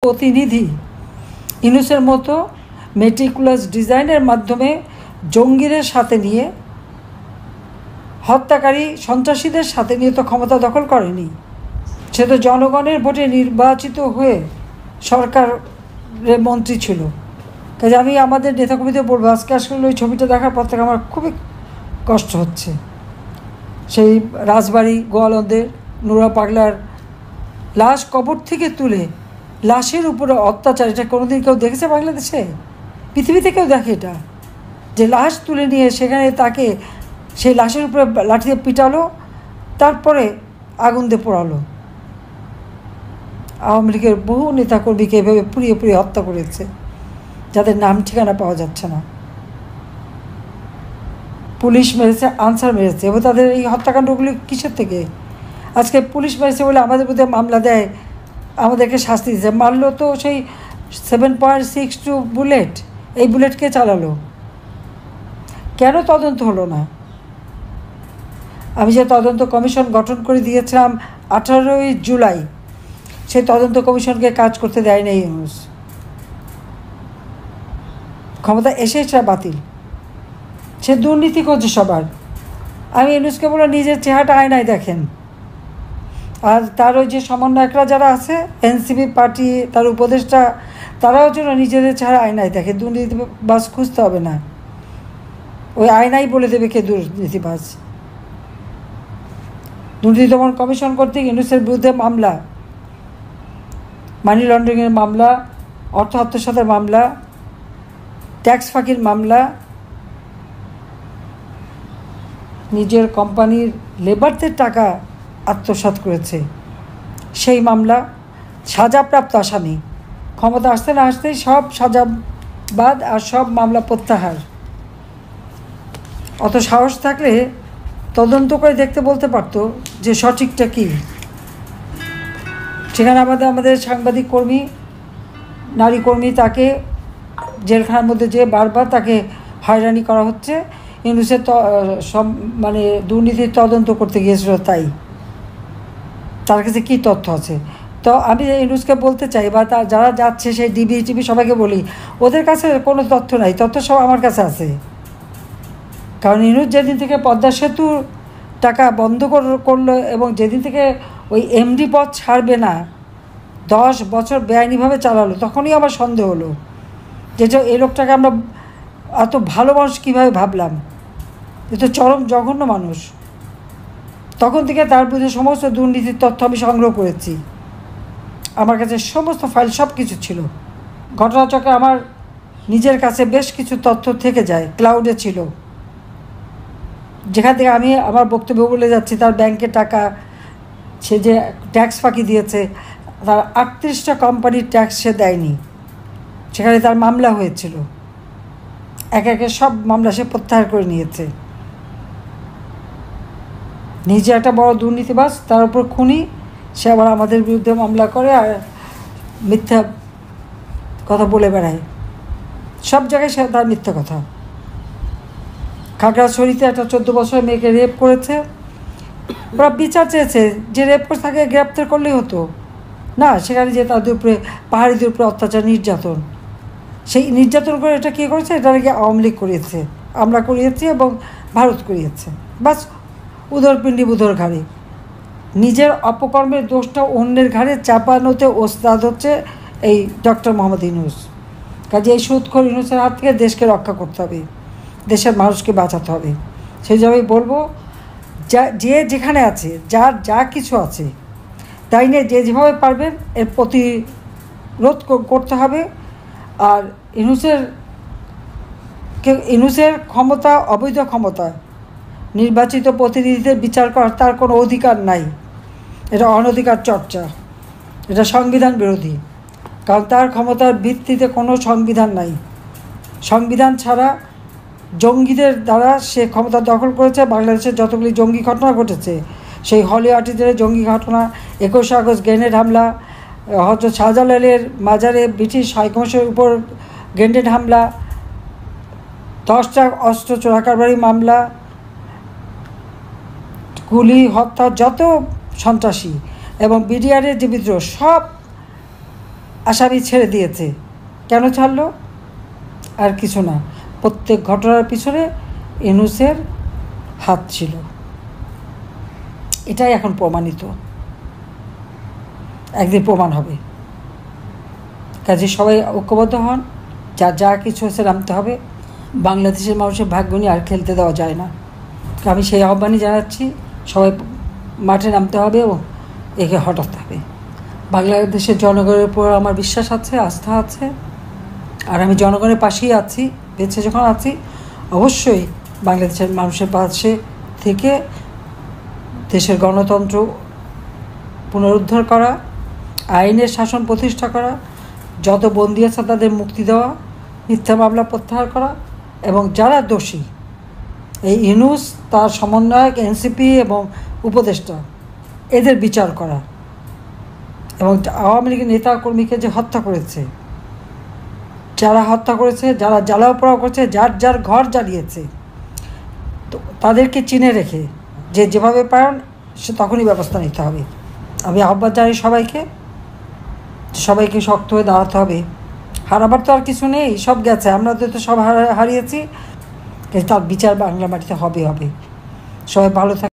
প্রতিনিধি ইউনূসের মতো মেটিকুলাস ডিজাইনের মাধ্যমে জঙ্গিদের সাথে নিয়ে, হত্যাকারী সন্ত্রাসীদের সাথে নিয়ে তো ক্ষমতা দখল করেনি। সে তো জনগণের ভোটে নির্বাচিত হয়ে সরকারের মন্ত্রী ছিল। কাজে আমি আমাদের নেতাকর্মীদের বলবো, আজকে আসলে ওই ছবিটা দেখার পর থেকে আমার খুবই কষ্ট হচ্ছে। সেই রাজবাড়ি গোয়ালন্দের নুরা পাগলার লাশ কবর থেকে তুলে লাশের উপরে অত্যাচার, এটা কোনোদিন কেউ দেখেছে বাংলাদেশে? পৃথিবীতে কেউ দেখে এটা? যে লাশ তুলে নিয়ে সেখানে তাকে সেই লাশের উপরে লাঠি দিয়ে পিটালো, তারপরে আগুন দিয়ে পোড়ালো। আওয়ামী লীগের বহু নেতাকর্মীকে এভাবে পুড়িয়ে পুড়িয়ে হত্যা করেছে, যাদের নাম ঠিকানা পাওয়া যাচ্ছে না। পুলিশ মেরেছে, আনসার মেরেছে, এবং তাদের এই হত্যাকাণ্ডগুলি কিসের থেকে? আজকে পুলিশ মেরেছে বলে আমাদের মধ্যে মামলা দেয়, আমাদেরকে শাস্তি দিচ্ছে। মারলো তো সেই 7.62 বুলেট, এই বুলেটকে চালালো। কেন তদন্ত হলো না? আমি যে তদন্ত কমিশন গঠন করে দিয়েছিলাম 18ই জুলাই, সেই তদন্ত কমিশনকে কাজ করতে দেয় না ইউনূস। ক্ষমতা এসে সেটা বাতিল। সে দুর্নীতি করছে সবার। আমি ইউনূসকে বলে নিজের চেহারাটা আয়নায় দেখেন। আর তার ওই যে সমন্বয়করা যারা আছে, এনসিপি পার্টি, তার উপদেষ্টা, তারাও যেন নিজেদের চেহারা আয়নায় দেখে। দুর্নীতিবাজ খুঁজতে হবে না, ওই আয়নাই বলে দেবে কে দুর্নীতিবাজ। দুর্নীতি দমন কমিশন কর্তৃক ইউনূসের বিরুদ্ধে মামলা, মানি লন্ডারিংয়ের মামলা, অর্থ আত্মসাতের মামলা, ট্যাক্স ফাঁকির মামলা, নিজের কোম্পানির লেবারদের টাকা আত্মসাৎ করেছে সেই মামলা, সাজাপ্রাপ্ত আসামি। ক্ষমতা আসতে না আসতেই সব সাজা বাদ আর সব মামলা প্রত্যাহার। অত সাহস থাকলে তদন্ত করে দেখতে বলতে পারতো যে সঠিকটা কী। সেখানে আমাদের সাংবাদিক কর্মী, নারী কর্মী, তাকে জেলখানার মধ্যে যে বারবার তাকে হয়রানি করা হচ্ছে। ইউনূসের সব দুর্নীতির তদন্ত করতে গিয়েছিল, তাই তার কাছে কী তথ্য আছে? তো আমি ইউনূসকে বলতে চাই, বা যারা যাচ্ছে সেই ডিবি টিভি সবাইকে বলি, ওদের কাছে কোনো তথ্য নাই, তথ্য সব আমার কাছে আছে। কারণ ইউনূস যেদিন থেকে পদ্মা সেতুর টাকা বন্ধ করলো এবং যেদিন থেকে ওই এমডি পদ ছাড়বে না, 10 বছর বেআইনিভাবে চালালো, তখনই আমার সন্দেহ হলো যে এই লোকটাকে আমরা এত ভালো মানুষ কীভাবে ভাবলাম। এ তো চরম জঘন্য মানুষ। তখন থেকে তার বিরুদ্ধে সমস্ত দুর্নীতির তথ্য আমি সংগ্রহ করেছি। আমার কাছে সমস্ত ফাইল সব কিছু ছিল। ঘটনাচক্রে আমার নিজের কাছে বেশ কিছু তথ্য থেকে যায়, ক্লাউডে ছিল, যেখান থেকে আমি আমার বক্তব্য বলে যাচ্ছি। তার ব্যাংকে টাকা, সে যে ট্যাক্স ফাঁকি দিয়েছে, তার 38টা কোম্পানির ট্যাক্স সে দেয়নি, সেখানে তার মামলা হয়েছিল। একে একে সব মামলা সে প্রত্যাহার করে নিয়েছে। নিজে একটা বড় দুর্নীতিবাজ, তার উপর খুনি, সে আবার আমাদের বিরুদ্ধে মামলা করে আর মিথ্যা কথা বলে বেড়ায়। সব জায়গায় সে তার মিথ্যা কথা। খাগড়াছড়িতে একটা 14 বছরের মেয়েকে রেপ করেছে, ওরা বিচার চেয়েছে যে রেপ করে তাকে গ্রেপ্তার করলেই হতো না, সেখানে যে তাদের উপরে, পাহাড়িদের উপরে অত্যাচার, নির্যাতন। সেই নির্যাতন করে এটা কে করেছে? এটা নাকি আওয়ামী লীগ করিয়েছে, আমরা করিয়েছি এবং ভারত করিয়েছে। বাস, উদরপিণ্ডি বুধর ঘাড়ে। নিজের অপকর্মের দোষটা অন্যের ঘাড়ে চাপানোতে ওস্তাদ হচ্ছে এই ডক্টর মোহাম্মদ ইউনূস। কাজে এই সুদখোর ইউনূসের হাত থেকে দেশকে রক্ষা করতে হবে, দেশের মানুষকে বাঁচাতে হবে। সেই জন্যই বলবো, যে যেখানে আছে, যার যা কিছু আছে, তাই নিয়ে যে যেভাবে পারবেন এর প্রতিরোধ করতে হবে। আর ইউনূসের ক্ষমতা, অবৈধ ক্ষমতা, নির্বাচিত প্রতিনিধিদের বিচার করার তার কোনো অধিকার নাই। এটা অনধিকার চর্চা, এটা সংবিধান বিরোধী। কারণ তার ক্ষমতার ভিত্তিতে কোনো সংবিধান নাই। সংবিধান ছাড়া জঙ্গিদের দ্বারা সে ক্ষমতা দখল করেছে। বাংলাদেশের যতগুলি জঙ্গি ঘটনা ঘটেছে, সেই হলি আর্টিস্টের জঙ্গি ঘটনা, 21 আগস্ট গ্রেনেড হামলা, হযরত শাহজালালের মাজারে ব্রিটিশ হাইকমিশনের উপর গ্রেনেড হামলা, 10টা অস্ত্র চোরাকারবারি মামলা, গুলি, হত্যা, যত সন্ত্রাসী এবং বিডিআরের যে বিদ্রোহ, সব আসামি ছেড়ে দিয়েছে। কেন ছাড়লো? আর কিছু না, প্রত্যেক ঘটনার পিছনে ইউনূসের হাত ছিল। এটাই এখন প্রমাণিত, একদিন প্রমাণ হবে। কাজে সবাই ঐক্যবদ্ধ হন, যা কিছু হচ্ছে নামতে হবে। বাংলাদেশের মানুষের ভাগ্য নিয়ে আর খেলতে দেওয়া যায় না। আমি সেই আহ্বানই জানাচ্ছি, সবাই মাঠে নামতে হবে এবং একে হটাতে হবে। বাংলাদেশের জনগণের উপর আমার বিশ্বাস আছে, আস্থা আছে, আর আমি জনগণের পাশেই আছি। বেঁচে যখন আছি, অবশ্যই বাংলাদেশের মানুষের পাশে থেকে দেশের গণতন্ত্র পুনরুদ্ধার করা, আইনের শাসন প্রতিষ্ঠা করা, যত বন্দী আছে তাদের মুক্তি দেওয়া, মিথ্যা মামলা প্রত্যাহার করা, এবং যারা দোষী, এই ইউনূস, তার সমন্বয়ক, এনসিপি এবং উপদেষ্টা, এদের বিচার করা, এবং আওয়ামী লীগের নেতা কর্মীকে যে হত্যা করেছে, যারা হত্যা করেছে, যারা জ্বালাও পোড়াও করেছে, যার ঘর জ্বালিয়েছে, তো তাদেরকে চিনে রেখে যে যেভাবে পারেন সে তখনই ব্যবস্থা নিতে হবে। আমি আহ্বান জানাই সবাইকে শক্ত হয়ে দাঁড়াতে হবে। হারাবার তো আর কিছু নেই, সব গেছে, আমরা তো সব হারিয়েছি। তার বিচার বাংলা মাটিতে হবে। সবাই ভালো থাকে।